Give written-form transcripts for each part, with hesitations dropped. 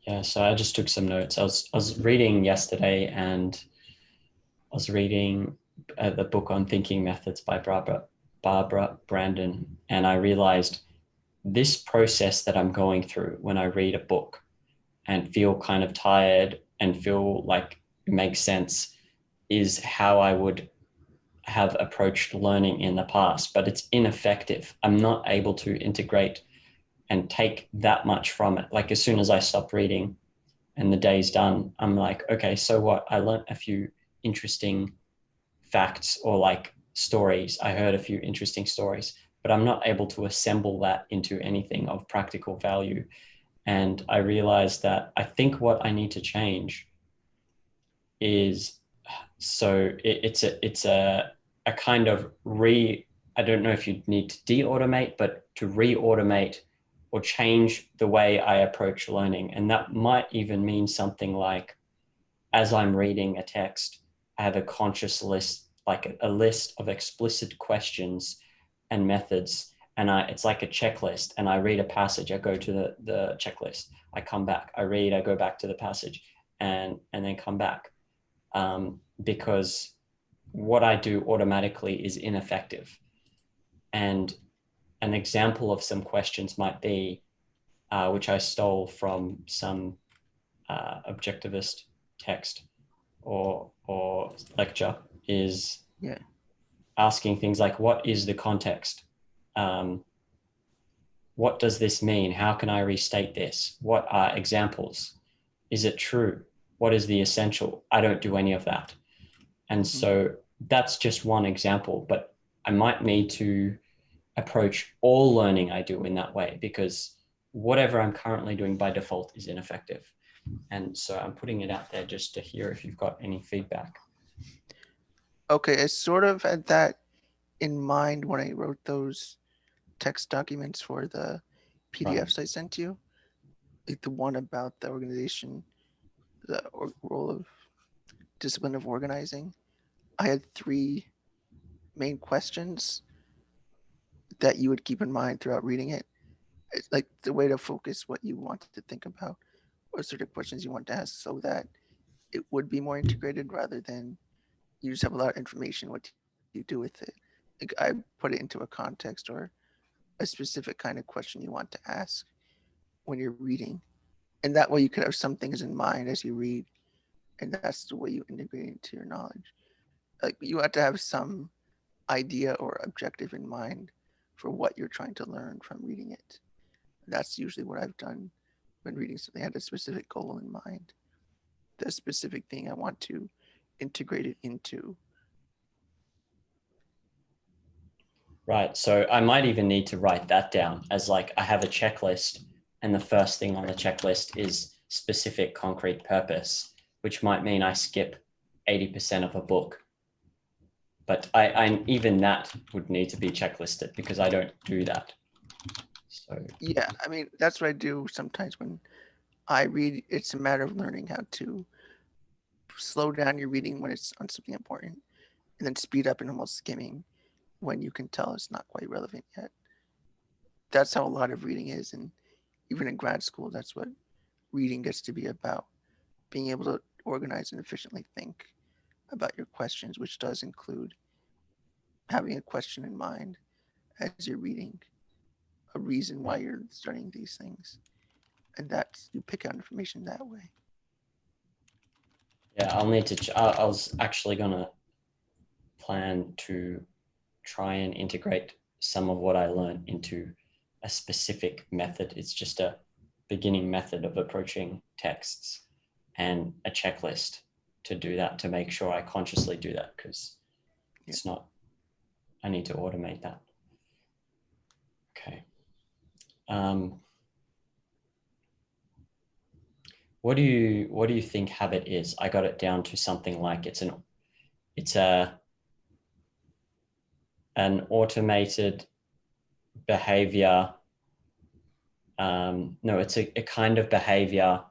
Yeah, so I just took some notes. I was reading yesterday, and I was reading the book on thinking methods by Barbara Brandon, and I realized this process that I'm going through when I read a book and feel kind of tired and feel like it makes sense is how I would have approached learning in the past, but it's ineffective. I'm not able to integrate and take that much from it. Like as soon as I stop reading and the day's done, I'm like, okay, so what? I learned a few interesting facts or like stories. I heard a few interesting stories, but I'm not able to assemble that into anything of practical value. And I realized that I think what I need to change is it's a kind of I don't know if you need to de-automate, but to re-automate or change the way I approach learning. And that might even mean something like, as I'm reading a text, I have a conscious list, like a list of explicit questions and methods. And it's like a checklist. And I read a passage, I go to the checklist, I come back, I read, I go back to the passage, and then come back. Because what I do automatically is ineffective. And an example of some questions might be, which I stole from some objectivist text or lecture, is Yeah. asking things like, what is the context? What does this mean? How can I restate this? What are examples? Is it true? What is the essential? I don't do any of that. And Mm-hmm. so that's just one example, but I might need to approach all learning I do in that way, because whatever I'm currently doing by default is ineffective. And so I'm putting it out there just to hear if you've got any feedback. Okay, I sort of had that in mind when I wrote those text documents for the Right. PDFs I sent you. Like the one about the organization, the role of discipline of organizing. I had three main questions that you would keep in mind throughout reading it. It's like the way to focus what you want to think about, or sort of questions you want to ask, so that it would be more integrated rather than you just have a lot of information. What do you do with it? Like I put it into a context or a specific kind of question you want to ask when you're reading. And that way you could have some things in mind as you read, and that's the way you integrate it into your knowledge. Like you have to have some idea or objective in mind for what you're trying to learn from reading it. That's usually what I've done when reading something. I had a specific goal in mind, the specific thing I want to integrate it into. Right. So I might even need to write that down as like I have a checklist, and the first thing on the checklist is specific concrete purpose, which might mean I skip 80% of a book. But I even that would need to be checklisted because I don't do that. So Yeah, I mean, that's what I do sometimes when I read. It's a matter of learning how to slow down your reading when it's on something important, and then speed up and almost skimming when you can tell it's not quite relevant yet. That's how a lot of reading is, and even in grad school, that's what reading gets to be about: being able to organize and efficiently think about your questions, which does include having a question in mind as you're reading, a reason why right. you're studying these things, and that's you pick out information that way. Yeah, I'll need to. I was actually gonna plan to try and integrate some of what I learned into a specific method. It's just a beginning method of approaching texts and a checklist to do that, to make sure I consciously do that, because Yeah. it's not, I need to automate that. Okay. Um, what do you think habit is? I got it down to something like it's an automated behavior. No, it's a kind of behavior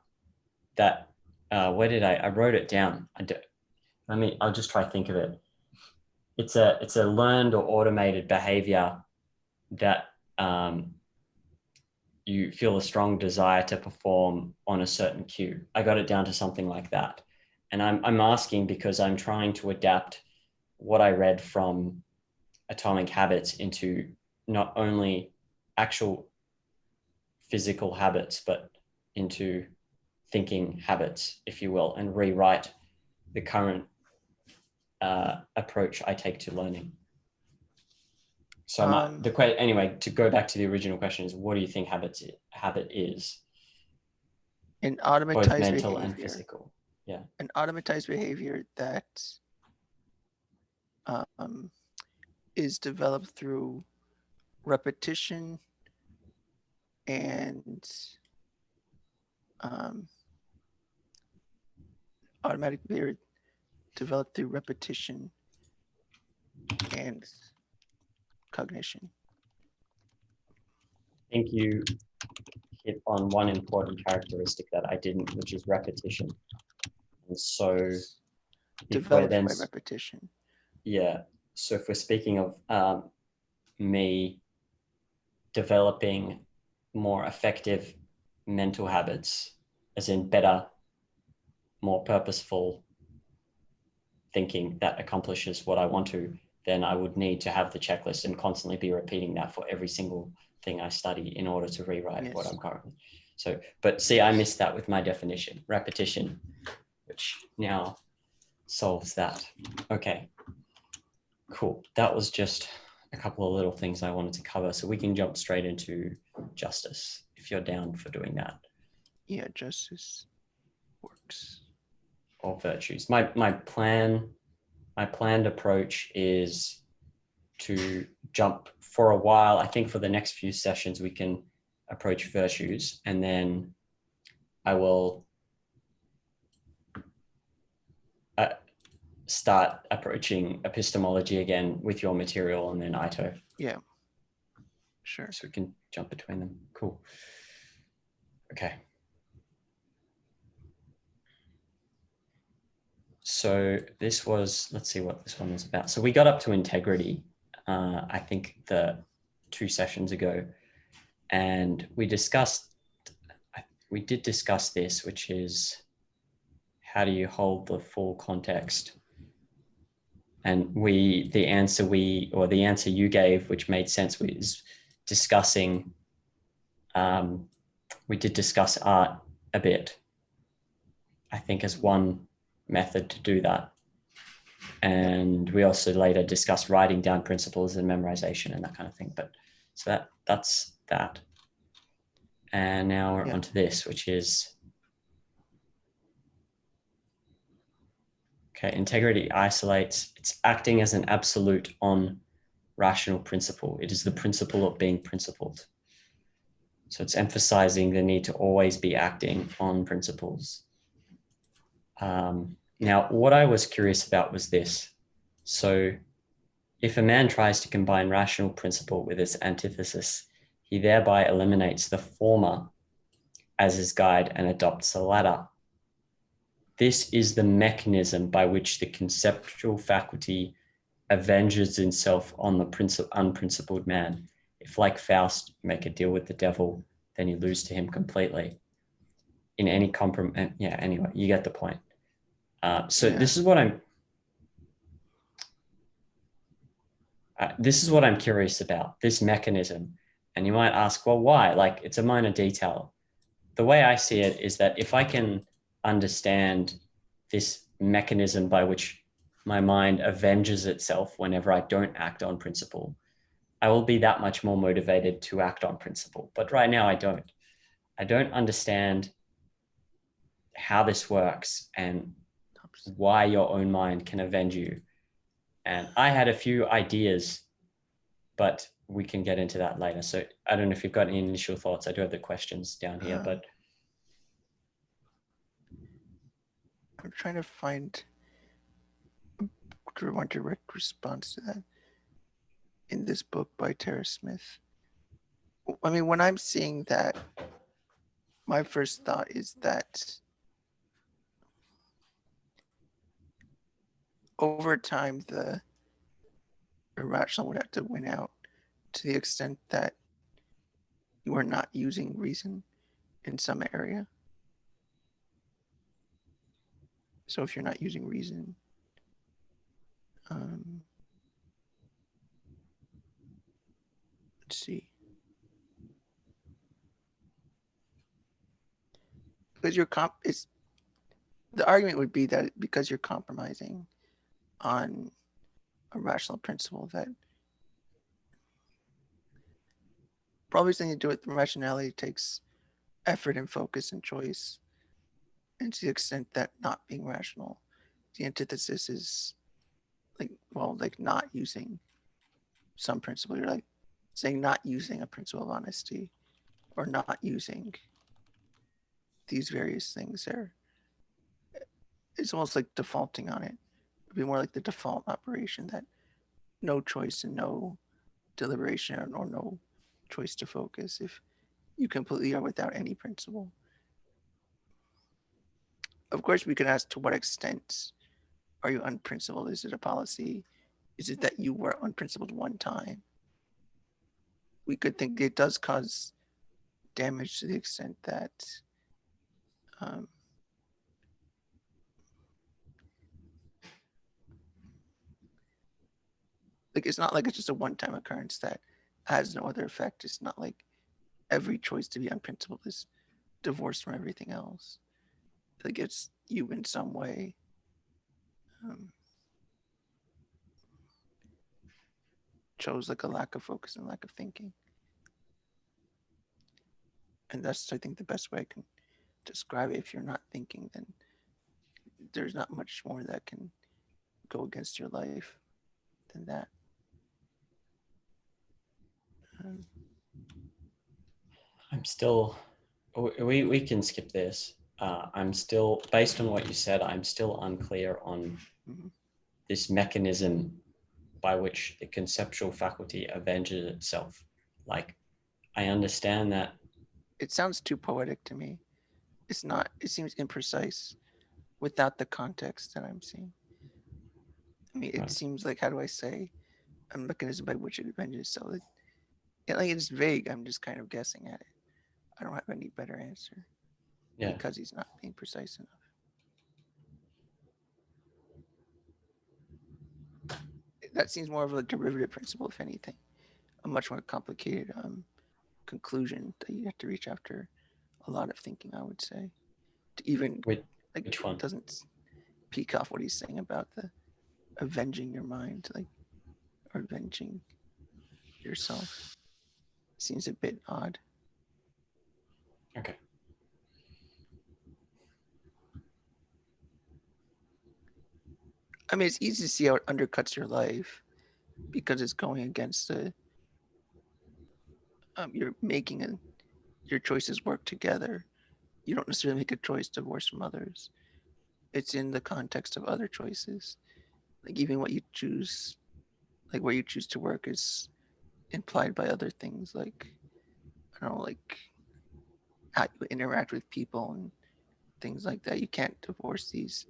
that where did I wrote it down. I'll just try to think of it. It's a learned or automated behavior that you feel a strong desire to perform on a certain cue. I got it down to something like that. And I'm asking because I'm trying to adapt what I read from Atomic Habits into not only actual physical habits, but into thinking habits, if you will, and rewrite the current approach I take to learning. So anyway, to go back to the original question is, what do you think habit is? An automatized Both mental behavior. and physical. Yeah. An automatized behavior that is developed through repetition and automatic behavior developed through repetition and cognition. I think you hit on one important characteristic that I didn't, which is repetition. And so Yes. if we're Developed then, by repetition. yeah. So if we're speaking of me developing more effective mental habits, as in better, more purposeful thinking that accomplishes what I want to, then I would need to have the checklist and constantly be repeating that for every single thing I study in order to rewrite what I'm currently. So, but see, I missed that with my definition, repetition, which now solves that. Okay, cool. That was just a couple of little things I wanted to cover. So we can jump straight into justice if you're down for doing that. Yeah, justice works. Or virtues. My planned approach is to jump for a while. I think for the next few sessions we can approach virtues, and then I will start approaching epistemology again with your material, and then Ito. Yeah, sure. So we can jump between them. Cool. Okay. So this was, let's see what this one was about. So we got up to integrity, I think the 2 sessions ago, and we did discuss this, which is how do you hold the full context? And the answer you gave, which made sense, was discussing, we did discuss art a bit, I think, as one method to do that. And we also later discussed writing down principles and memorization and that kind of thing. But so that's that. And now we're onto this, which is, okay, integrity isolates. It's acting as an absolute on rational principle. It is the principle of being principled. So it's emphasizing the need to always be acting on principles. Now, what I was curious about was this. So if a man tries to combine rational principle with its antithesis, he thereby eliminates the former as his guide and adopts the latter. This is the mechanism by which the conceptual faculty avenges itself on the unprincipled man. If, like Faust, you make a deal with the devil, then you lose to him completely. In any compromise, yeah, anyway, you get the point. This is what I'm curious about, this mechanism. And you might ask, well, why? Like, it's a minor detail. The way I see it is that if I can understand this mechanism by which my mind avenges itself whenever I don't act on principle, I will be that much more motivated to act on principle. But right now I don't understand how this works and why your own mind can avenge you. And I had a few ideas, but we can get into that later. So I don't know if you've got any initial thoughts. I do have the questions down here, but I'm trying to find one direct response to that in this book by Tara Smith. I mean, when I'm seeing that, my first thought is that over time, the irrational would have to win out to the extent that you are not using reason in some area. So if you're not using reason, let's see. Because the argument would be that because you're compromising on a rational principle, that probably something to do with rationality takes effort and focus and choice. And to the extent that not being rational, the antithesis is like not using some principle. You're like saying not using a principle of honesty or not using these various things there. It's almost like defaulting on it. It'd be more like the default operation that no choice and no deliberation or no choice to focus if you completely are without any principle. Of course, we could ask to what extent are you unprincipled? Is it a policy? Is it that you were unprincipled one time? We could think it does cause damage to the extent that um, like it's not like it's just a one-time occurrence that has no other effect. It's not like every choice to be unprincipled is divorced from everything else. Like it's you in some way um, chose like a lack of focus and lack of thinking. And that's, I think, the best way I can describe it. If you're not thinking, then there's not much more that can go against your life than that. Um, I'm still, we can skip this. I'm still, based on what you said, I'm still unclear on mhm. this mechanism by which the conceptual faculty avenges itself. Like, I understand that. It sounds too poetic to me. It's not, it seems imprecise without the context that I'm seeing. I mean, it Right. seems like, how do I say, a mechanism by which it avenges itself. Like it's vague. I'm just kind of guessing at it. I don't have any better answer Yeah. because he's not being precise enough. That seems more of a derivative principle, if anything, a much more complicated conclusion that you have to reach after a lot of thinking, I would say, to even Which, like which it one? doesn't peek off what he's saying about the avenging your mind, like or avenging yourself. Seems a bit odd. Okay. I mean, it's easy to see how it undercuts your life because it's going against the you're making your choices work together. You don't necessarily make a choice divorced from others. It's in the context of other choices. Like even what you choose, like where you choose to work is implied by other things like I don't know, like how you interact with people and things like that. You can't divorce these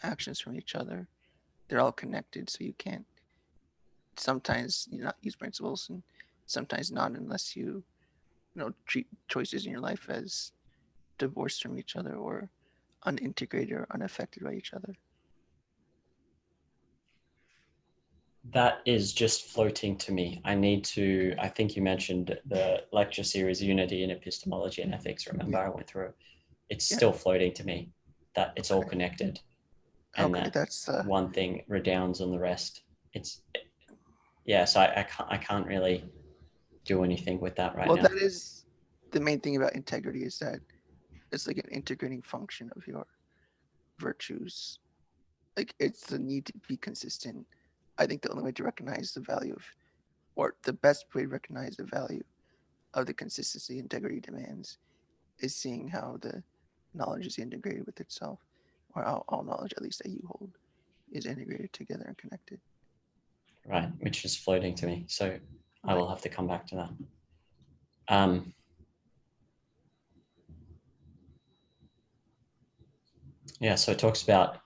actions from each other. They're all connected, so you can't sometimes you not use principles and sometimes not unless you treat choices in your life as divorced from each other or unintegrated or unaffected by each other. That is just floating to me. I think you mentioned the lecture series Unity in Epistemology and Ethics. Remember, Yeah, I went through. It's yeah. still floating to me that it's all Okay, connected and okay. that That's one thing redounds on the rest. Yeah, so I can't really do anything with that right well. That now. is the main thing about integrity is that it's like an integrating function of your virtues. Like it's the need to be consistent. I think the only way to recognize the value of, or the best way to recognize the value of the consistency integrity demands is seeing how the knowledge is integrated with itself, or how all knowledge, at least that you hold, is integrated together and connected. Right, which is floating to me. So I Right. will have to come back to that. Um, yeah, so it talks about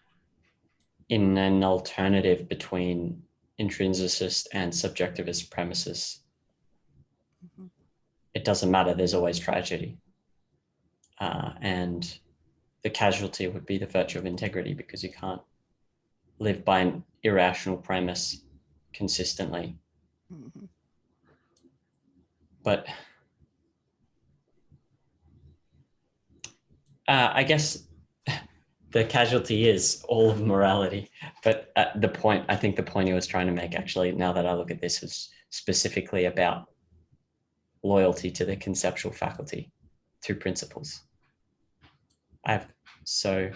in an alternative between intrinsicist and subjectivist premises. Mm-hmm. It it doesn't matter. There's always tragedy. And the casualty would be the virtue of integrity, because you can't live by an irrational premise consistently. Mhm. But I guess the casualty is all of morality. But I think the point he was trying to make, actually, now that I look at this, is specifically about loyalty to the conceptual faculty, to principles. So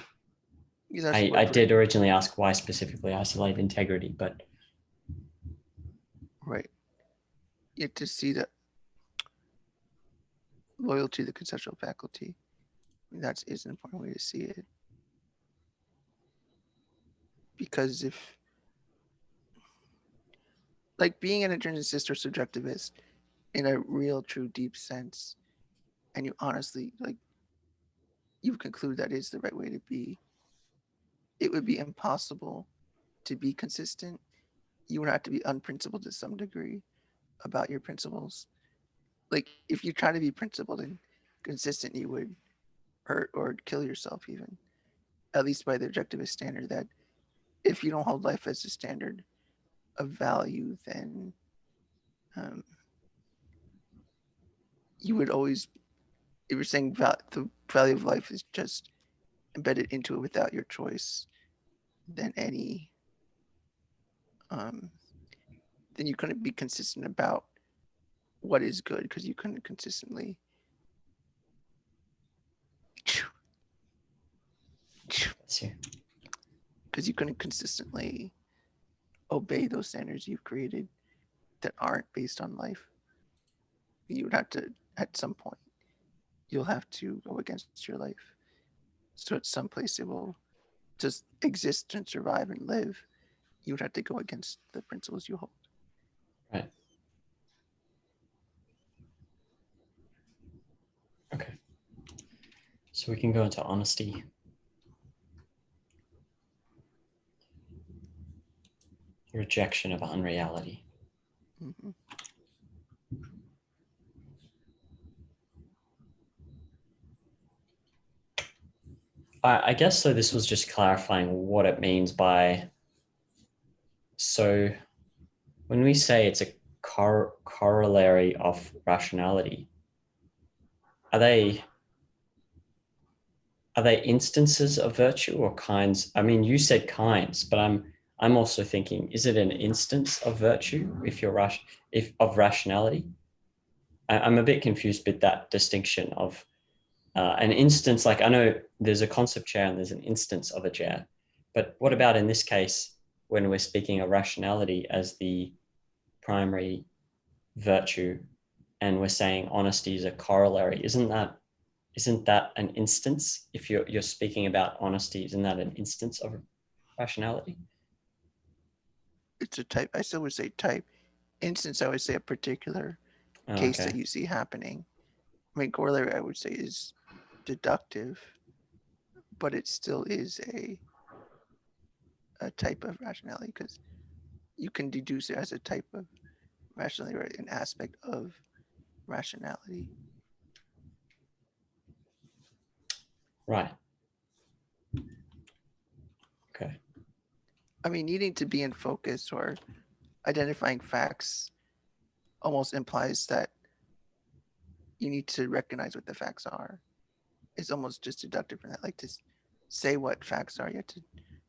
Yeah, that's I what did originally ask why specifically isolate integrity, but right. You have to see that loyalty to the conceptual faculty. That is an important way to see it. Because if, like, being an intrinsicist or subjectivist in a real, true, deep sense, and you honestly, like, you conclude that is the right way to be, it would be impossible to be consistent. You would have to be unprincipled to some degree about your principles. Like, if you try to be principled and consistent, you would hurt or kill yourself, even, at least by the objectivist standard, that if you don't hold life as a standard of value, then um, you would always, if you're saying the value of life is just embedded into it without your choice, then um, then you couldn't be consistent about what is good, because you couldn't consistently, because you couldn't consistently obey those standards you've created that aren't based on life. You would have to, at some point, you'll have to go against your life. So at some place it will just exist and survive and live. You would have to go against the principles you hold. right. Okay. So we can go into honesty. Rejection of unreality. Mm-hmm. I guess so. This was just clarifying what it means by. So when we say it's a corollary of rationality, are they instances of virtue or kinds? I mean, you said kinds, but I'm also thinking, is it an instance of virtue if you're if of rationality? I'm a bit confused with that distinction of an instance. Like, I know there's a concept chair and there's an instance of a chair, but what about in this case when we're speaking of rationality as the primary virtue, and we're saying honesty is a corollary? Isn't that an instance? If you're speaking about honesty, isn't that an instance of rationality? It's a type. I still would say type. Instance, I would say a particular Oh, case that okay. you see happening. I mean, corollary, I would say, is deductive, but it still is a type of rationality, because you can deduce it as a type of rationality, right? An aspect of rationality. Right. Okay. I mean, needing to be in focus or identifying facts almost implies that you need to recognize what the facts are. It's almost just deductive from that. Like, to say what facts are, you have to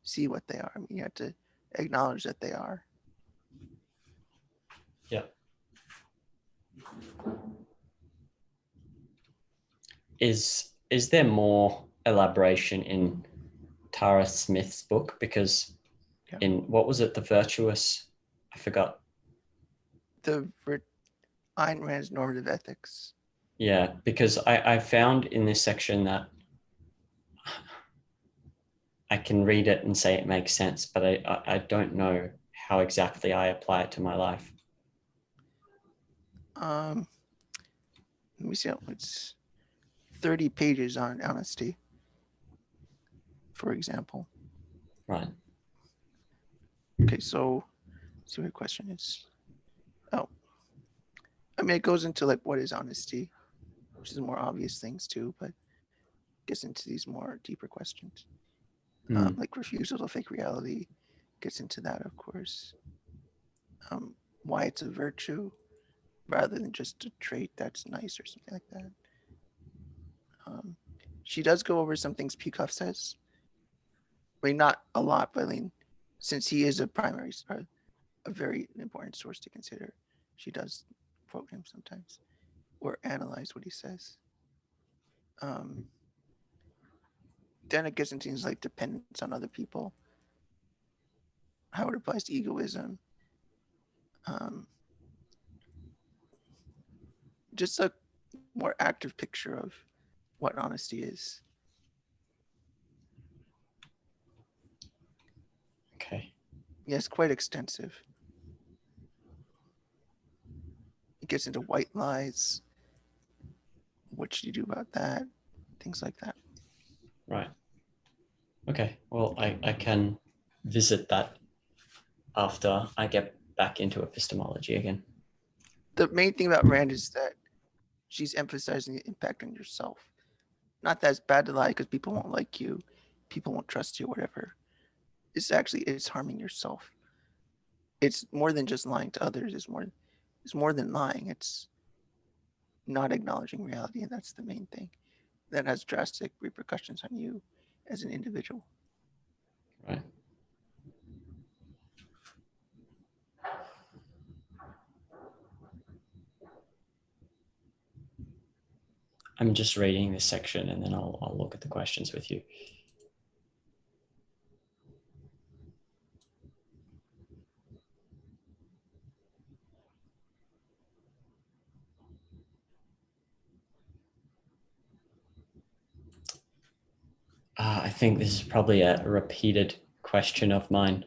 see what they are. I mean, you have to acknowledge that they are. Yeah. Is there more elaboration in Tara Smith's book? Because Yeah. in, what was it, The Virtuous? I forgot. The Ayn Rand's normative ethics. Yeah, because I found in this section that I can read it and say it makes sense, but I don't know how exactly I apply it to my life. Let me see. It's 30 pages on honesty, for example. Right. Okay, so let's see what your question is. Oh, I mean, it goes into like what is honesty, which is more obvious things too, but gets into these more deeper questions, like refusal to fake reality. Gets into that, of course. Why it's a virtue rather than just a trait that's nice or something like that. She does go over some things Peikoff says. I mean, not a lot, but I mean, since he is a primary, a very important source to consider, she does quote him sometimes or analyze what he says. Then it gets into things like dependence on other people, how it applies to egoism, just a more active picture of what honesty is. Okay. Yes, quite extensive. It gets into white lies. What should you do about that? Things like that. Right. Okay. Well, I can visit that after I get back into epistemology again. The main thing about Rand is that she's emphasizing the impact on yourself. Not that it's bad to lie because people won't like you, people won't trust you, whatever. It's harming yourself. It's more than just lying to others. It's more than lying. It's not acknowledging reality, and that's the main thing. That has drastic repercussions on you as an individual. Right. I'm just reading this section and then I'll look at the questions with you. I think this is probably a repeated question of mine.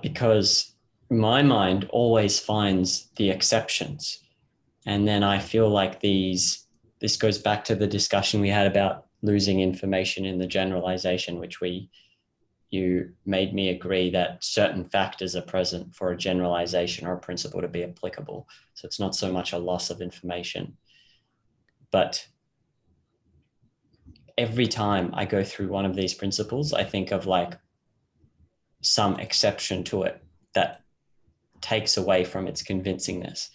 Because my mind always finds the exceptions. And then I feel like this goes back to the discussion we had about losing information in the generalization, which you made me agree that certain factors are present for a generalization or a principle to be applicable. So it's not so much a loss of information, but every time I go through one of these principles, I think of like some exception to it that takes away from its convincingness.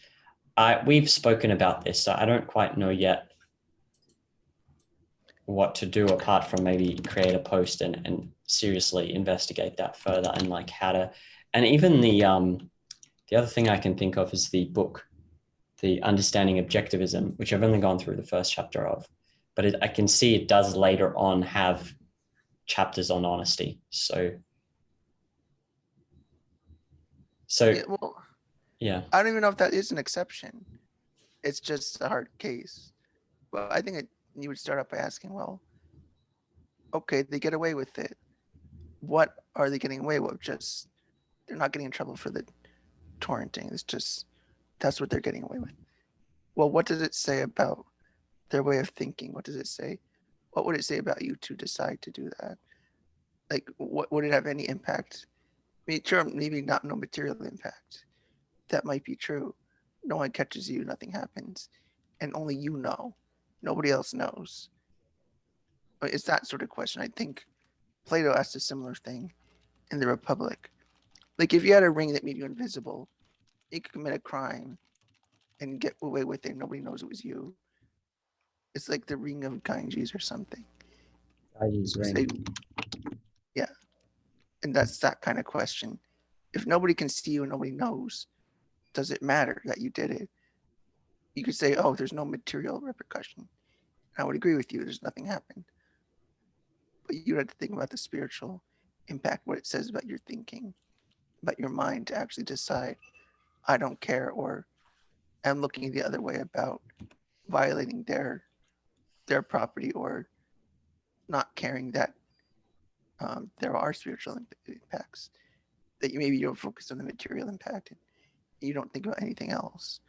We've spoken about this, so I don't quite know yet what to do apart from maybe create a post and seriously investigate that further and like how to, and even the other thing I can think of is the book, The Understanding Objectivism, which I've only gone through the first chapter of, but I can see it does later on have chapters on honesty. So Yeah, well, yeah. I don't even know if that is an exception. It's just a hard case. But I think you would start out by asking, well, okay, they get away with it. What are they getting away with? Just they're not getting in trouble for the torrenting. It's just that's what they're getting away with. Well, what does it say about their way of thinking? What does it say? What would it say about you to decide to do that? Like, what would it have any impact? I mean, sure, maybe not no material impact. That might be true. No one catches you, nothing happens, and only you know. Nobody else knows. But it's that sort of question. I think Plato asked a similar thing in the Republic. Like, if you had a ring that made you invisible, you could commit a crime and get away with it. Nobody knows it was you. It's like the ring of Ganges or something. Say, yeah, and that's that kind of question. If nobody can see you and nobody knows, does it matter that you did it? You could say, oh, there's no material repercussion. I would agree with you. There's nothing happened. But you have to think about the spiritual impact, what it says about your thinking, about your mind to actually decide, I don't care, or I'm looking the other way about violating their property or not caring that there are spiritual impacts. That you maybe don't focus on the material impact and you don't think about anything else.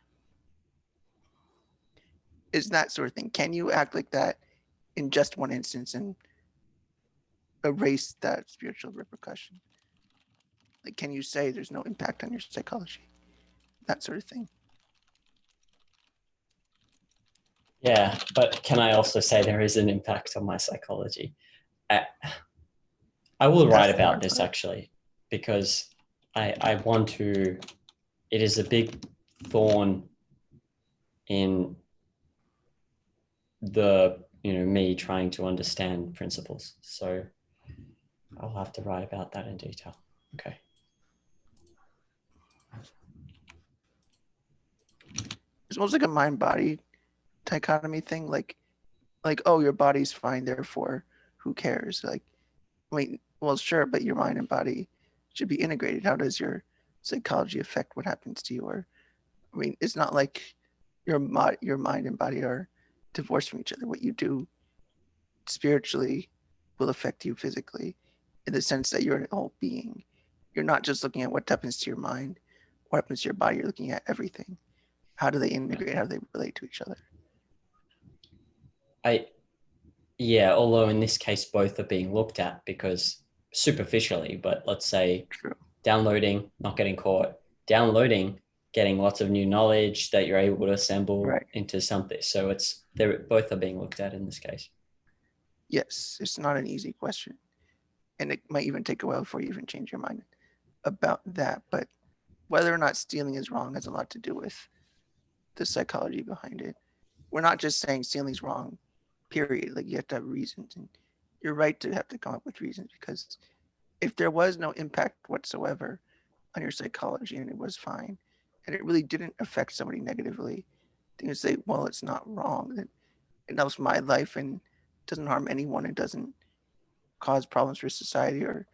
Is that sort of thing. Can you act like that in just one instance and erase that spiritual repercussion? Like, can you say there's no impact on your psychology? that sort of thing. Yeah, but can I also say there is an impact on my psychology? I, I will That's write the about hard this part. actually, because I want to, it is a big thorn in the, me trying to understand principles. So I'll have to write about that in detail. Okay. It's almost like a mind-body dichotomy thing. Like, oh, your body's fine, therefore, who cares? Like, I mean, well, sure, but your mind and body should be integrated. How does your psychology affect what happens to you? Or, I mean, it's not like your mind and body are divorced from each other. What you do spiritually will affect you physically, in the sense that you're a whole being. You're not just looking at what happens to your mind, what happens to your body. You're looking at everything. How do they integrate? How do they relate to each other? Yeah, although in this case, both are being looked at because superficially, but let's say True. downloading, not getting caught, downloading, getting lots of new knowledge that you're able to assemble Right. into something. So they're both are being looked at in this case. Yes, it's not an easy question. And it might even take a while before you even change your mind about that. But whether or not stealing is wrong has a lot to do with the psychology behind it. We're not just saying stealing's wrong, period. Like, you have to have reasons, and you're right to have to come up with reasons, because if there was no impact whatsoever on your psychology and it was fine, and it really didn't affect somebody negatively, then you say, well, it's not wrong. It helps my life and doesn't harm anyone. It doesn't cause problems for society, or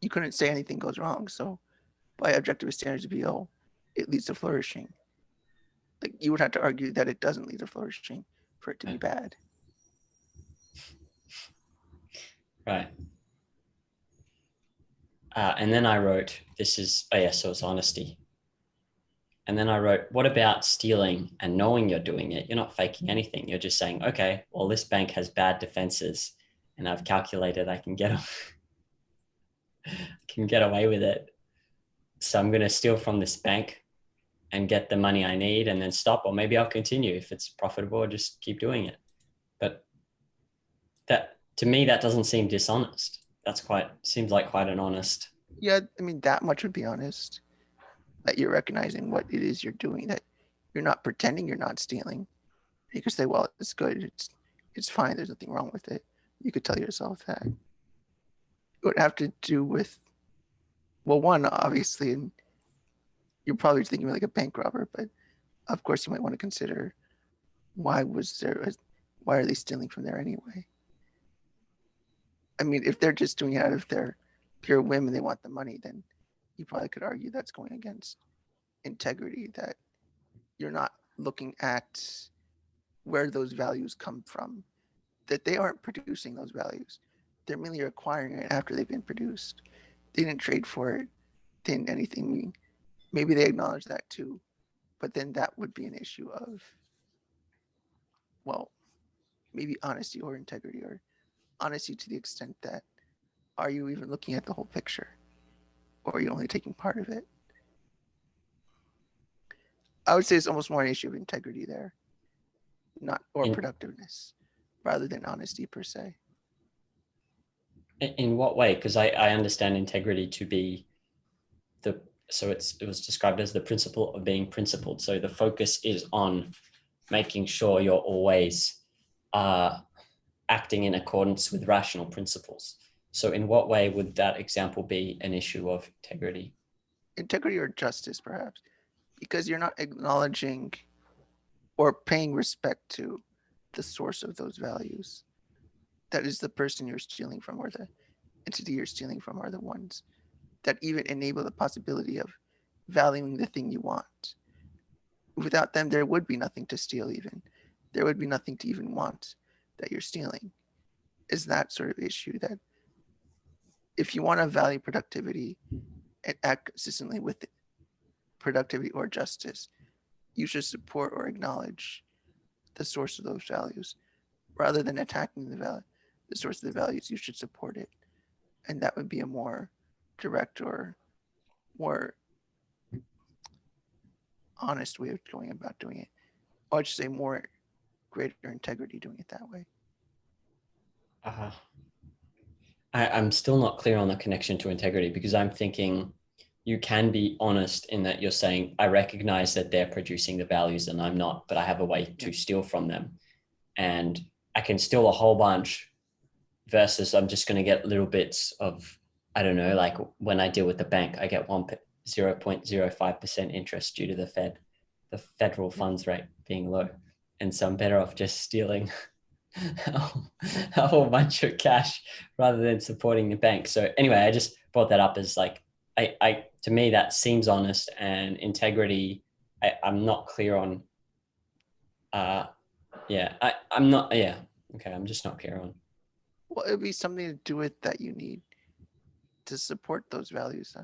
you couldn't say anything goes wrong. So by objective standards, it'd be, oh, it leads to flourishing. Like, you would have to argue that it doesn't lead to flourishing for it to be bad. Right. And then I wrote, so it's honesty. And then I wrote, what about stealing and knowing you're doing it? You're not faking anything. You're just saying, okay, well, this bank has bad defenses and I've calculated I can get away with it. So I'm going to steal from this bank and get the money I need and then stop, or maybe I'll continue if it's profitable, or just keep doing it. But that, to me, that doesn't seem dishonest. Seems like quite an honest. Yeah, I mean, that much would be honest. That you're recognizing what it is you're doing, that you're not pretending you're not stealing. You could say, well, it's good, it's fine, there's nothing wrong with it. You could tell yourself that. It would have to do with, well, one, obviously, and you're probably thinking like a bank robber, but of course you might want to consider, why are they stealing from there anyway? I mean, if they're just doing it out of their pure whim and they want the money, then you probably could argue that's going against integrity, that you're not looking at where those values come from, that they aren't producing those values. They're merely acquiring it after they've been produced. They didn't trade for it, didn't anything. Maybe they acknowledge that too, but then that would be an issue of, well, maybe honesty or integrity, or honesty to the extent that, are you even looking at the whole picture, or are you only taking part of it? I would say it's almost more an issue of integrity there, not, or In productiveness, rather than honesty per se. in what way? Because I understand integrity to be the so it was described as the principle of being principled. So the focus is on making sure you're always acting in accordance with rational principles. So in what way would that example be an issue of integrity? Integrity or justice, perhaps, because you're not acknowledging or paying respect to the source of those values. That is, the person you're stealing from, or the entity you're stealing from, are the ones that even enable the possibility of valuing the thing you want. Without them, there would be nothing to steal, even. There would be nothing to even want that you're stealing. Is that sort of issue, that if you want to value productivity and act consistently with productivity or justice, you should support or acknowledge the source of those values. Rather than attacking the source of the values, you should support it. And that would be a more direct, or more honest way of going about doing it. Or I should say more greater integrity doing it that way. Uh, I'm still not clear on the connection to integrity, because I'm thinking you can be honest in that you're saying, I recognize that they're producing the values and I'm not, but I have a way to steal from them. And I can steal a whole bunch versus I'm just going to get little bits of, I don't know, like when I deal with the bank, I get 0.05% interest due to the federal funds rate being low. And so I'm better off just stealing a whole bunch of cash rather than supporting the bank. So anyway, I just brought that up as like, to me, that seems honest, and integrity, I'm not clear on. I'm not, okay, I'm just not clear on. Well, it'd be something to do with that you need to support those values,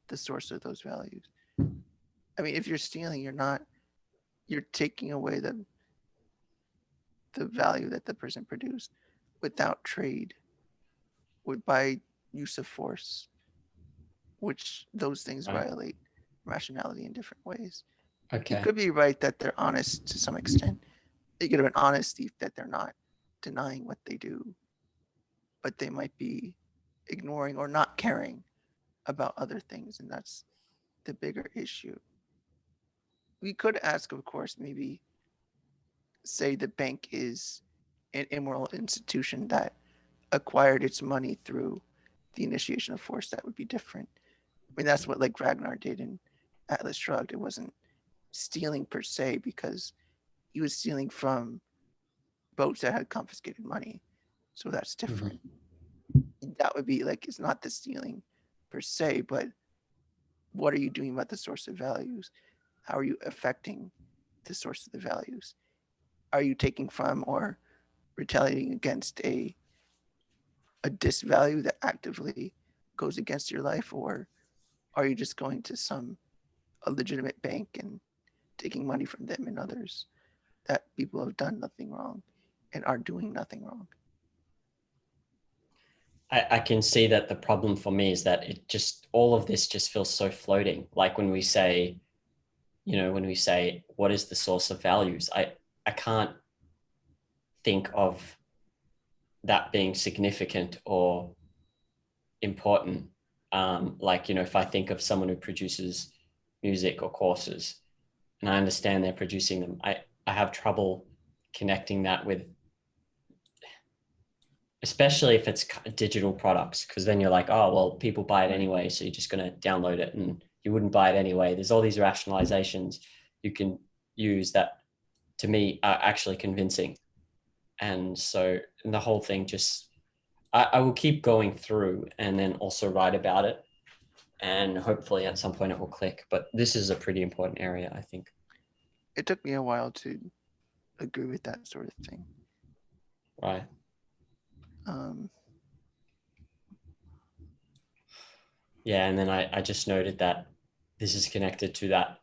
the source of those values. I mean, if you're stealing, you're taking away the value that the person produced without trade, by use of force, which those things Right. violate rationality in different ways. You Okay. could be right that they're honest to some extent. They could have an honesty that they're not denying what they do, but they might be ignoring or not caring about other things, and that's the bigger issue. We could ask, of course, maybe say the bank is an immoral institution that acquired its money through the initiation of force. That would be different. I mean, that's what like Ragnar did in Atlas Shrugged. It wasn't stealing per se, because he was stealing from boats that had confiscated money. So that's different. That would be like, it's not the stealing per se, but what are you doing about the source of values? How are you affecting the source of the values? Are you taking from or retaliating against a disvalue that actively goes against your life, or are you just going to a legitimate bank and taking money from them and others that people have done nothing wrong and are doing nothing wrong? I can see that the problem for me is that all of this just feels so floating. Like when we say, what is the source of values? I can't think of that being significant or important. If I think of someone who produces music or courses, and I understand they're producing them, I have trouble connecting that with, especially if it's digital products, because then you're like, oh, well, people buy it anyway, so you're just going to download it, and you wouldn't buy it anyway. There's all these rationalizations you can use that, to me, are actually convincing. And so the whole thing just, I will keep going through and then also write about it. And hopefully at some point it will click. But this is a pretty important area, I think. It took me a while to agree with that sort of thing. Right. Um, Yeah, and then I just noted that this is connected to that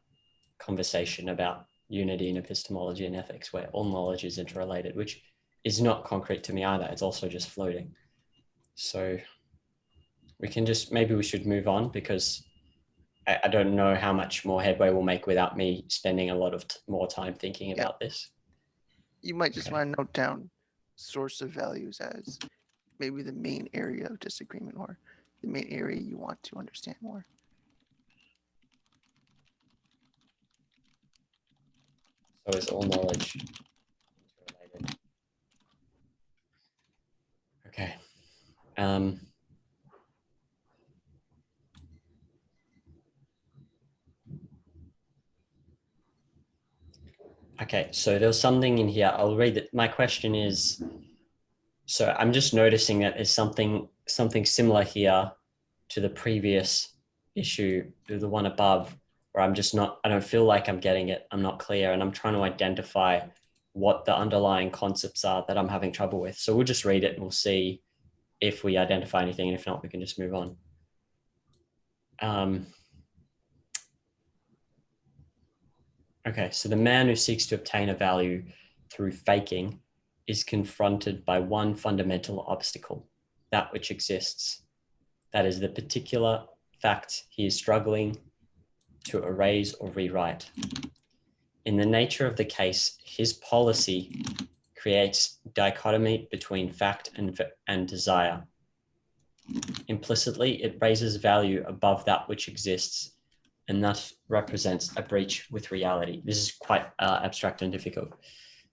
conversation about unity in epistemology and ethics, where all knowledge is interrelated, which is not concrete to me either. It's also just floating. So maybe we should move on, because I don't know how much more headway we'll make without me spending a lot of more time thinking about this. You might just want to note down source of values as maybe the main area of disagreement, or the main area you want to understand more. So is all knowledge interrelated? Okay. Okay, so there's something in here. I'll read it. My question is, so I'm just noticing that there's something similar here to the previous issue, to the one above, where I don't feel like I'm getting it. I'm not clear, and I'm trying to identify what the underlying concepts are that I'm having trouble with. So we'll just read it and we'll see if we identify anything, and if not, we can just move on. Okay, so the man who seeks to obtain a value through faking is confronted by one fundamental obstacle, that which exists. That is the particular fact he is struggling to erase or rewrite. In the nature of the case, his policy creates dichotomy between fact and desire. Implicitly, it raises value above that which exists, and thus represents a breach with reality. This is quite abstract and difficult.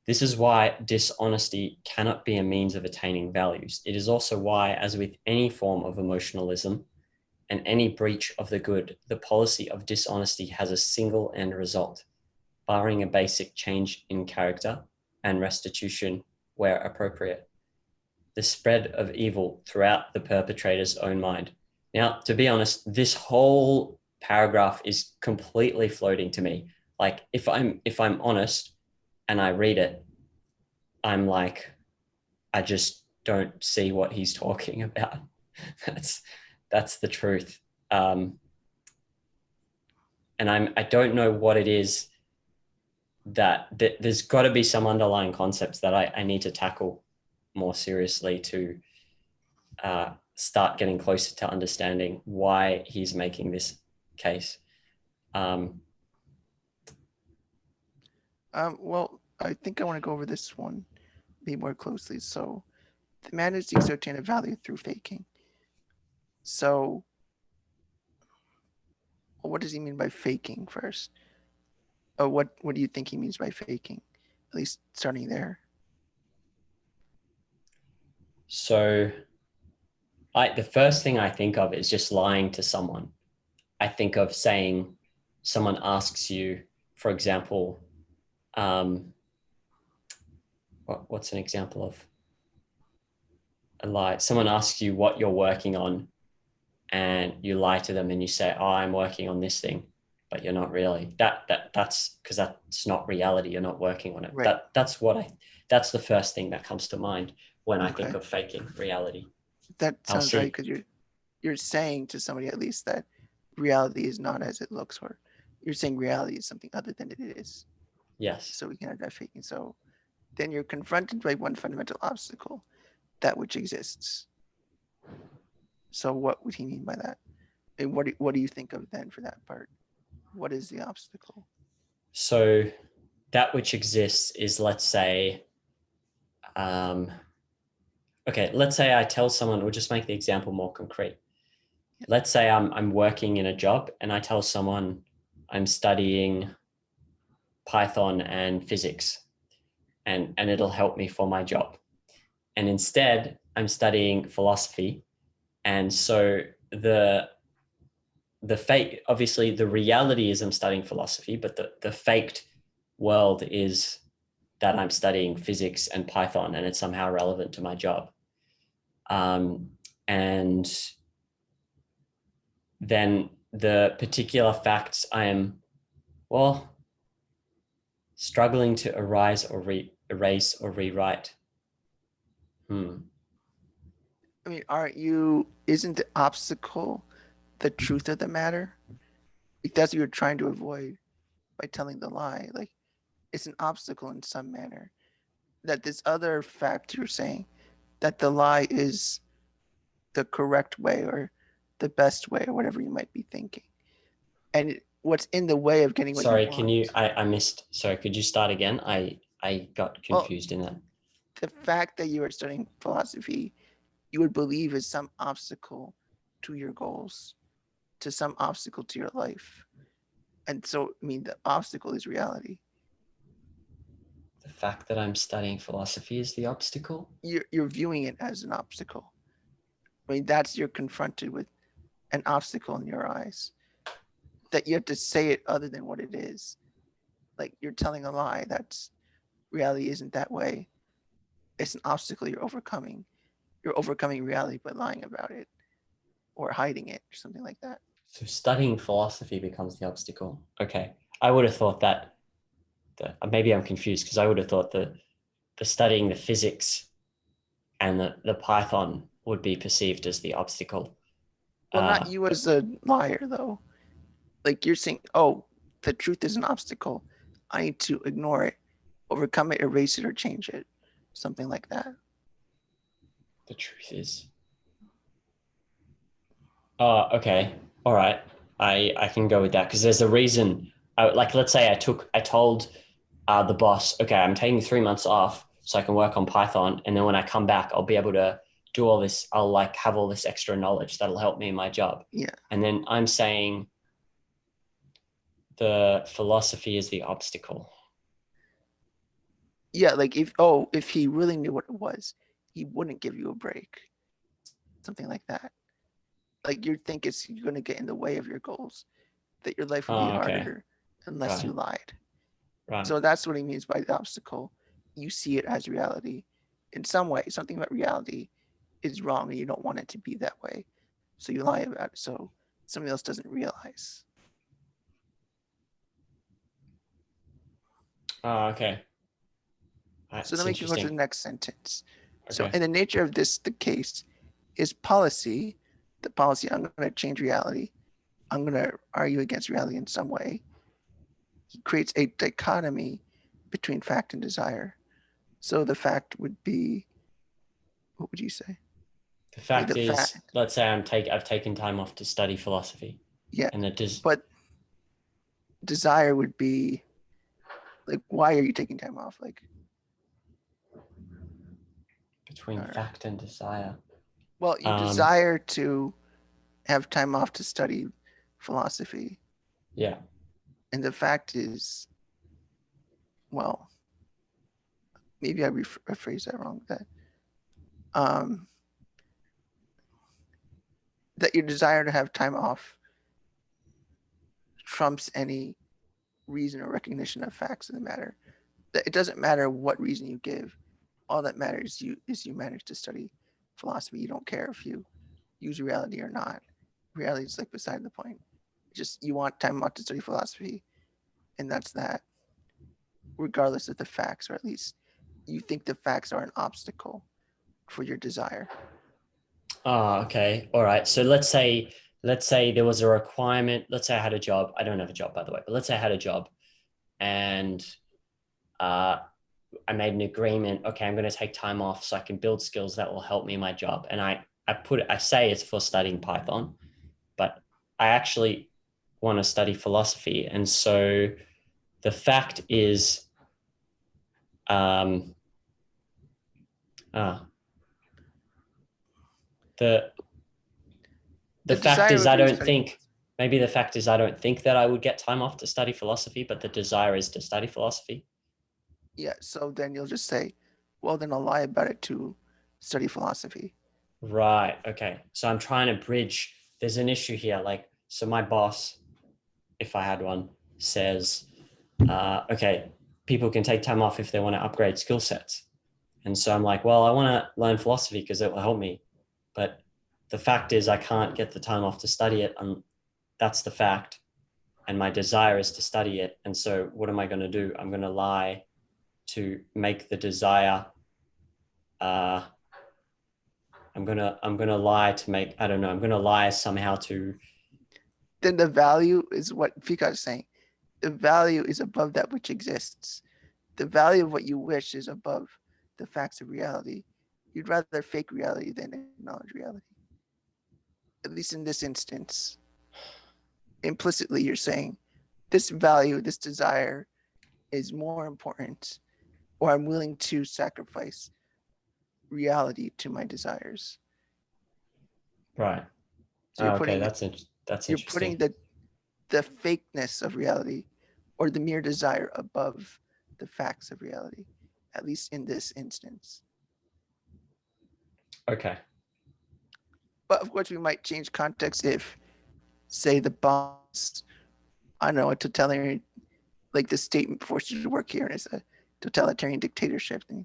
This is why dishonesty cannot be a means of attaining values. It is also why, as with any form of emotionalism and any breach of the good, the policy of dishonesty has a single end result, barring a basic change in character and restitution where appropriate. The spread of evil throughout the perpetrator's own mind. Now, to be honest, this whole paragraph is completely floating to me. Like if I'm honest and I read it, I'm like, I just don't see what he's talking about. that's the truth. And I don't know what it is that there's got to be some underlying concepts that I need to tackle more seriously to start getting closer to understanding why he's making this case. Well, I think I want to go over this one be more closely. So the man seeks to obtain a value through faking. So what does he mean by faking first? What do you think he means by faking? At least starting there. So the first thing I think of is just lying to someone. I think of saying someone asks you, for example, what's an example of a lie? Someone asks you what you're working on and you lie to them and you say, oh, I'm working on this thing, but you're not really. That's because that's not reality. You're not working on it. Right. That's the first thing that comes to mind when I think of faking reality. That sounds right, because you're saying to somebody at least that reality is not as it looks, or you're saying reality is something other than it is. Yes. So we can have that faking. So then you're confronted by one fundamental obstacle, that which exists. So what would he mean by that? And what do you think of then for that part? What is the obstacle? So that which exists is, let's say, okay, let's say I tell someone, we'll just make the example more concrete. Yeah. Let's say I'm working in a job and I tell someone I'm studying Python and physics and it'll help me for my job. And instead I'm studying philosophy. And so the fake, obviously the reality is I'm studying philosophy, but the faked world is that I'm studying physics and Python and it's somehow relevant to my job. And then the particular facts I am, struggling to erase or rewrite. I mean, isn't the obstacle the truth of the matter? If that's what you're trying to avoid by telling the lie, like it's an obstacle in some manner. That this other fact you're saying, that the lie is the correct way or the best way or whatever you might be thinking. And what's in the way of getting what you want. I missed, sorry, could you start again? I got confused in that. The fact that you are studying philosophy, you would believe is some obstacle to your goals, to some obstacle to your life. And so, I mean, the obstacle is reality. The fact that I'm studying philosophy is the obstacle? You're viewing it as an obstacle. I mean, you're confronted with an obstacle in your eyes that you have to say it other than what it is. Like you're telling a lie. That's reality isn't that way. It's an obstacle you're overcoming. You're overcoming reality by lying about it or hiding it or something like that. So studying philosophy becomes the obstacle. Okay. I would have thought that maybe I'm confused because I would have thought that the studying the physics and the Python would be perceived as the obstacle. Well, not you as a liar, though. Like you're saying, oh, the truth is an obstacle. I need to ignore it, overcome it, erase it, or change it. Something like that. The truth is. Oh, okay. All right. I can go with that because there's a reason like let's say I told the boss, okay, I'm taking 3 months off so I can work on Python, and then when I come back, I'll be able to do all this. I'll like have all this extra knowledge that'll help me in my job. Yeah. And then I'm saying the philosophy is the obstacle. Yeah, like if he really knew what it was, he wouldn't give you a break. Something like that. Like you think it's going to get in the way of your goals, that your life would be Oh, okay. harder unless you Right. lied. Right. So that's what he means by the obstacle. You see it as reality. In some way, something about reality is wrong and you don't want it to be that way. So you lie about it so somebody else doesn't realize. Oh, okay. So That's then we can go to the interesting. next sentence. So Okay. in the nature of the case is policy, the policy, I'm going to change reality. I'm going to argue against reality in some way. He creates a dichotomy between fact and desire. So the fact would be, what would you say? The Like fact the fact, is, let's say I've taken time off to study philosophy, yeah. and it is But desire would be like, why are you taking time off? Like, between or, fact and desire. well, you Um, desire to have time off to study philosophy. yeah. And the fact is, well, maybe I rephrase that wrong. Um, that your desire to have time off trumps any reason or recognition of facts in the matter. That it doesn't matter what reason you give. All that matters is you manage to study philosophy. You don't care if you use reality or not. Reality is like beside the point. Just you want time off to study philosophy, and that's that, regardless of the facts, or at least you think the facts are an obstacle for your desire. Oh, okay. All right. So let's say there was a requirement. Let's say I had a job. I don't have a job, by the way, but let's say I had a job, and uh, I made an agreement. Okay, I'm going to take time off so I can build skills that will help me in my job. And I say it's for studying Python, but I actually want to study philosophy. And so the fact is, um, uh, the The the fact desire is would I be to don't study think philosophy. maybe the fact is I don't think that I would get time off to study philosophy, but the desire is to study philosophy. Yeah, so then you'll just say, well, then I'll lie about it to study philosophy. Right. Okay. So I'm trying to bridge. There's an issue here. Like, so my boss, if I had one, says, okay, people can take time off if they want to upgrade skill sets. And so I'm like, well, I want to learn philosophy because it will help me. But the fact is, I can't get the time off to study it. And that's the fact. And my desire is to study it. And so what am I going to do? I'm going to lie to make the desire. Uh, I'm gonna lie to make. I don't know. I'm gonna lie somehow to. Then the value is what Fika is saying. The value is above that which exists. The value of what you wish is above the facts of reality. You'd rather fake reality than acknowledge reality. At least in this instance, implicitly, you're saying this value, this desire is more important, or I'm willing to sacrifice reality to my desires. Right. So Oh, okay. That's you're putting interesting. the fakeness of reality or the mere desire above the facts of reality, at least in this instance. Okay. But of course, we might change context if, say, the boss, I don't know, a totalitarian, like the state forced you to work here and it's a totalitarian dictatorship, and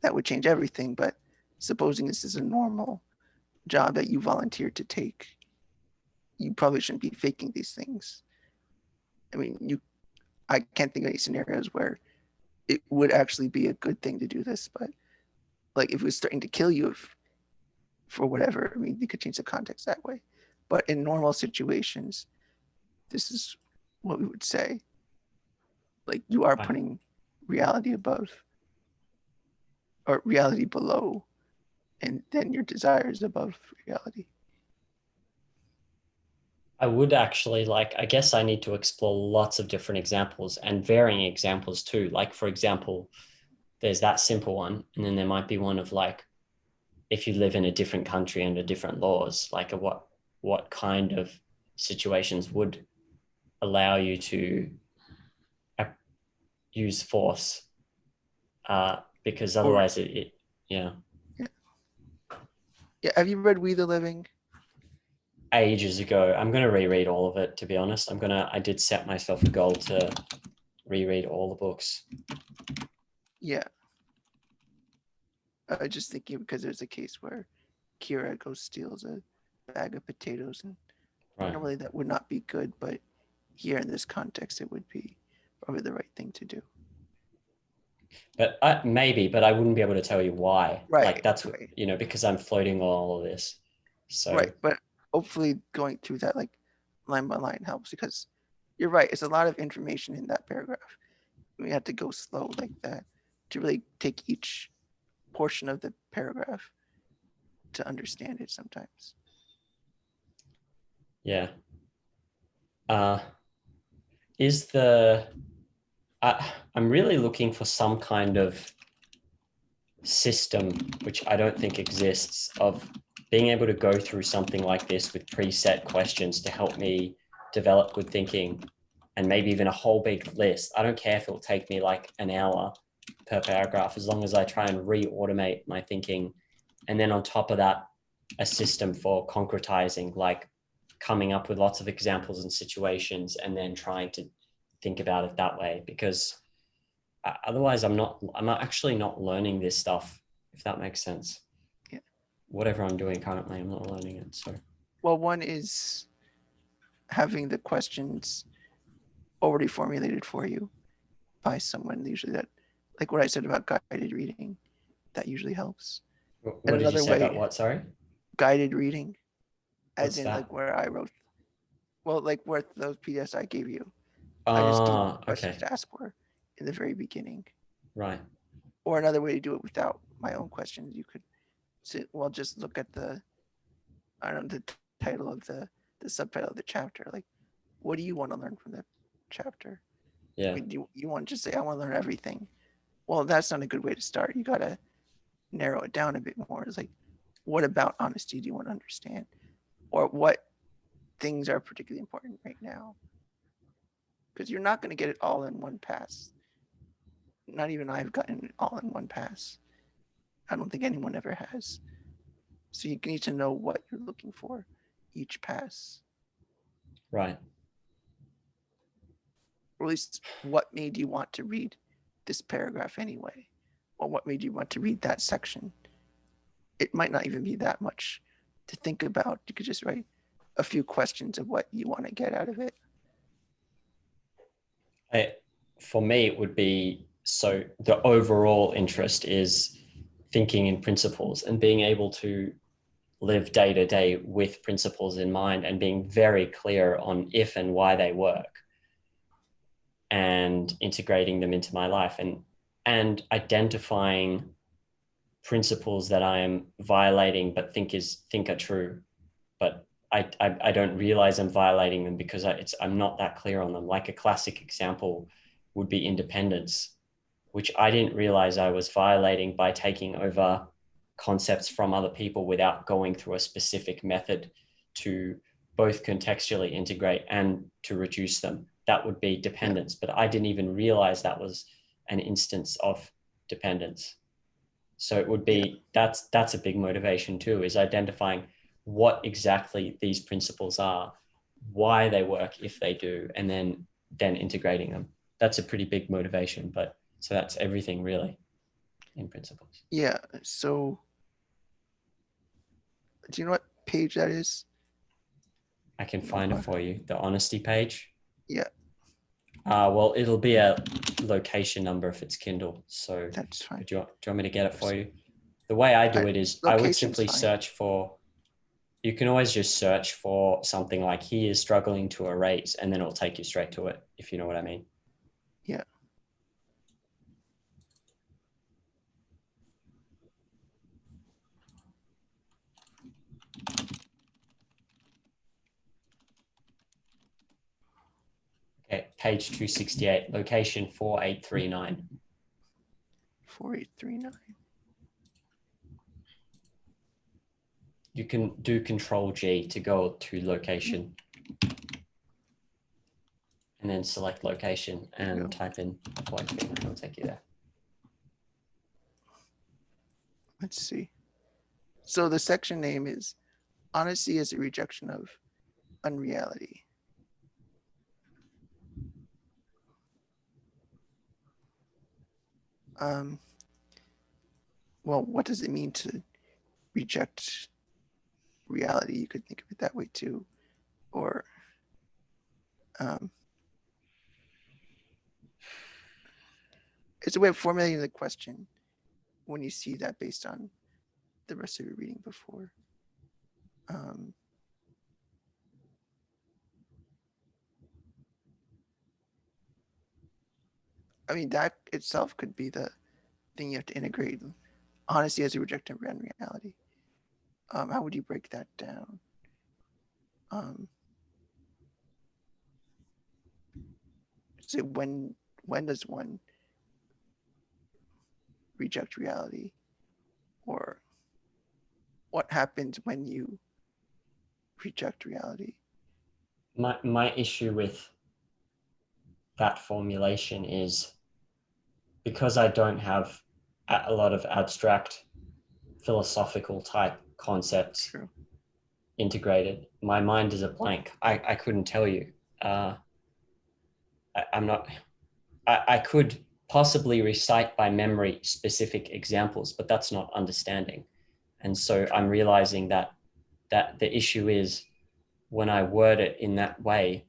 that would change everything. But supposing this is a normal job that you volunteered to take, you probably shouldn't be faking these things. I mean, I can't think of any scenarios where it would actually be a good thing to do this, but like if it was starting to kill you for whatever, I mean, you could change the context that way. But in normal situations, this is what we would say. Like you are Right. putting reality above or reality below, and then your desire is above reality. I would actually like, I guess I need to explore lots of different examples and varying examples too. Like, for example, there's that simple one, and then there might be one of like, if you live in a different country under different laws, like what kind of situations would allow you to use force, because Or otherwise it yeah, yeah, yeah. Have you read We the Living? ages ago. I'm going to reread all of it, to be honest. I did set myself a goal to reread all the books. Yeah. I was just thinking because there's a case where Kira goes steals a bag of potatoes, and Right. normally that would not be good, but here in this context, it would be probably the right thing to do. But maybe, but I wouldn't be able to tell you why. Like Right, that's what, right, because I'm floating on all of this. So right. But hopefully, going through that like line by line helps because you're right. It's a lot of information in that paragraph. We have to go slow like that to really take each portion of the paragraph to understand it sometimes. yeah. Uh, is the I'm really looking for some kind of system, which I don't think exists, of being able to go through something like this with preset questions to help me develop good thinking, and maybe even a whole big list. I don't care if it'll take me like an hour per paragraph, as long as I try and re-automate my thinking. And then on top of that, a system for concretizing, like coming up with lots of examples and situations and then trying to think about it that way. Because otherwise I'm actually not learning this stuff, if that makes sense. Yeah. Whatever I'm doing currently, I'm not learning it. So Well, one is having the questions already formulated for you by someone, usually that, like what I said about guided reading, that usually helps. And what did you another say about way, what? Sorry. guided reading, as What's in that? like where I wrote, well, like where those PDFs I gave you, I just gave you Ah, questions okay. to ask for in the very beginning. Right. Or another way to do it without my own questions, you could sit, well, just look at the, I don't know, the title of the subtitle of the chapter. Like, what do you want to learn from the chapter? I Yeah. mean, do you want to just say, I want to learn everything? Well, that's not a good way to start. You got to narrow it down a bit more. It's like, what about honesty do you want to understand? Or what things are particularly important right now? Because you're not going to get it all in one pass. Not even I've gotten it all in one pass. I don't think anyone ever has. So you need to know what you're looking for each pass, Right. or at least what made you want to read this paragraph anyway, or what made you want to read that section. It might not even be that much to think about. You could just write a few questions of what you want to get out of it. I, for me, it would be, so the overall interest is thinking in principles and being able to live day to day with principles in mind and being very clear on if and why they work, and integrating them into my life, and identifying principles that I am violating but think are true, but I don't realize I'm violating them because I'm not that clear on them. Like a classic example would be independence, which I didn't realize I was violating by taking over concepts from other people without going through a specific method to both contextually integrate and to reduce them. That would be Yeah, dependence, but I didn't even realize that was an instance of dependence. So it would yeah, be, that's a big motivation too, is identifying what exactly these principles are, why they work if they do, and then integrating them. That's a pretty big motivation, but so that's everything really in principles. yeah. So, do you know what page that is? I can No, find it for you. The honesty page. yeah, Well, it'll be a location number if it's Kindle. So that's fine. do you want me to get it for you? The way I do it is I would Location's simply fine. search for, you can always just search for something like he is struggling to erase, and then it'll take you straight to it, if you know what I mean. Yeah, page 268, location 4839. 4839. You can do Control G to go to location. And then select location and type in 4839. It'll take you there. Let's see. So the section name is Honesty as a Rejection of Unreality. Well, what does it mean to reject reality? You could think of it that way too. Or it's a way of formulating the question when you see that based on the rest of your reading before. I mean, that itself could be the thing you have to integrate. Honesty as a rejection of unreality. How would you break that down? So when does one reject reality? Or what happens when you reject reality? My issue with that formulation is because I don't have a lot of abstract philosophical type concepts True. integrated, my mind is a blank. I couldn't tell you. I could possibly recite by memory specific examples, but that's not understanding. And so I'm realizing that the issue is when I word it in that way,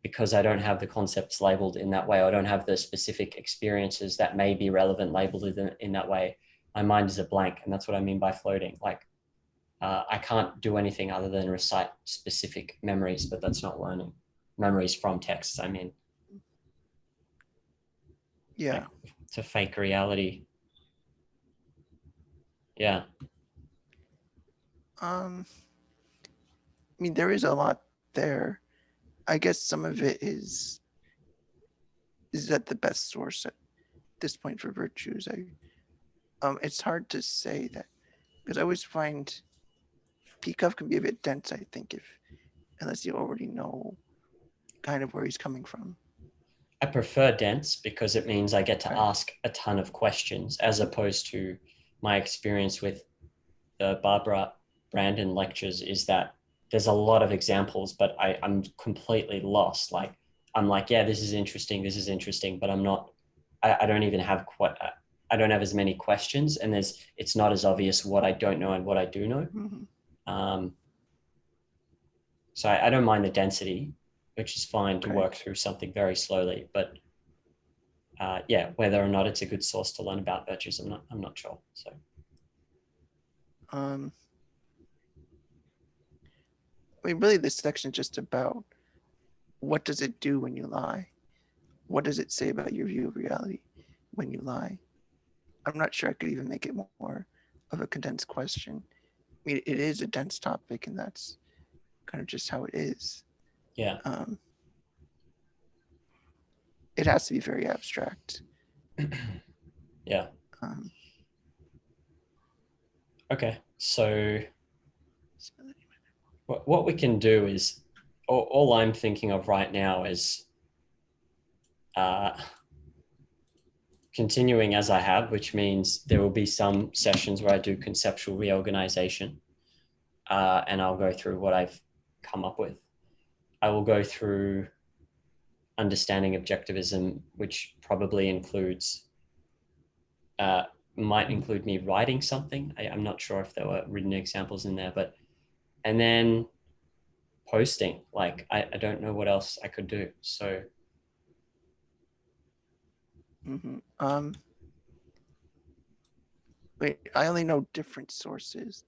because I don't have the concepts labeled in that way, I don't have the specific experiences that may be relevant labeled in that way, my mind is a blank. And that's what I mean by floating. Like, I can't do anything other than recite specific memories, but that's not learning. Memories from texts, I mean. Yeah. Like, to fake reality. Yeah. I mean, there is a lot there. I guess some of it is that the best source at this point for virtues. It's hard to say that because I always find Peacock can be a bit dense. I think unless you already know kind of where he's coming from. I prefer dense because it means I get to Right. ask a ton of questions as opposed to my experience with the Barbara Brandon lectures is that there's a lot of examples, but I'm completely lost. Like, I'm like, yeah, this is interesting, but I'm not, I don't even have I don't have as many questions, and it's not as obvious what I don't know and what I do know. Mm-hmm. So I don't mind the density, which is fine to work through something very slowly, but yeah, whether or not it's a good source to learn about virtues, I'm not sure. So. I mean, really, this section is just about what does it do when you lie? What does it say about your view of reality when you lie? I'm not sure I could even make it more of a condensed question. I mean, it is a dense topic, and that's kind of just how it is. Yeah. It has to be very abstract. Yeah. Okay. So what we can do is, all I'm thinking of right now is continuing as I have, which means there will be some sessions where I do conceptual reorganization, and I'll go through what I've come up with. I will go through understanding objectivism, which probably includes, might include me writing something. I'm not sure if there were written examples in there, but, and then posting. Like, I don't know what else I could do. So. Wait, I only know different sources.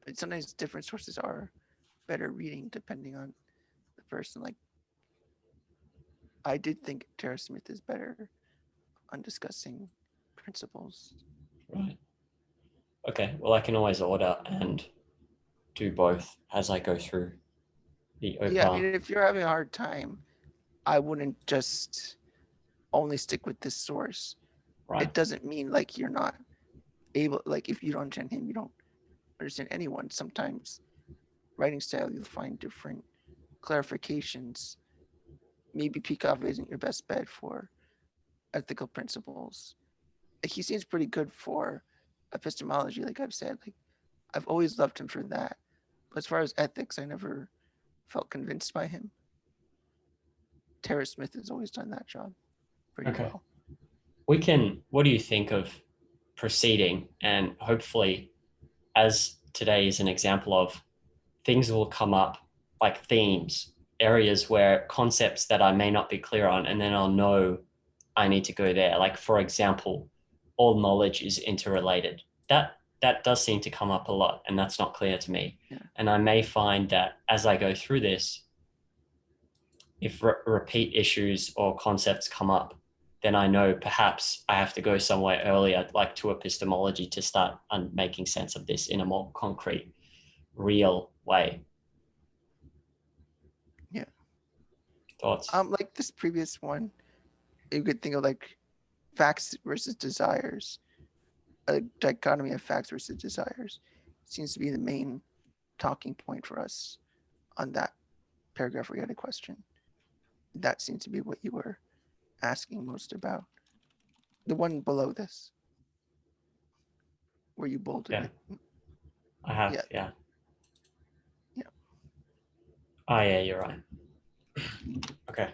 But sometimes different sources are better reading depending on the person. Like, I did think Tara Smith is better on discussing principles. Right. Okay. Well, I can always order and do both as I go through the OPAR. Yeah, I mean, if you're having a hard time, I wouldn't just only stick with this source. Right. It doesn't mean like you're not able, like if you don't understand him, you don't understand anyone. Sometimes writing style, you'll find different clarifications. Maybe Peikoff isn't your best bet for ethical principles. He seems pretty good for epistemology, like I've said. Like I've always loved him for that. But as far as ethics, I never felt convinced by him. Tara Smith has always done that job pretty Okay. well. What do you think of proceeding? And hopefully, as today is an example of, things will come up like themes, areas where concepts that I may not be clear on, and then I'll know I need to go there. Like, for example, all knowledge is interrelated. That does seem to come up a lot, and that's not clear to me. Yeah. And I may find that as I go through this, if repeat issues or concepts come up, then I know perhaps I have to go somewhere earlier, like to epistemology, to start making sense of this in a more concrete, real way. Yeah. Thoughts? Like this previous one, you could think of like facts versus desires. A dichotomy of facts versus desires seems to be the main talking point for us on that paragraph where you had a question. That seems to be what you were asking most about. The one below this, where you bolded Yeah, it. I have. Yeah, Yeah. yeah. Oh, yeah, you're right. Okay.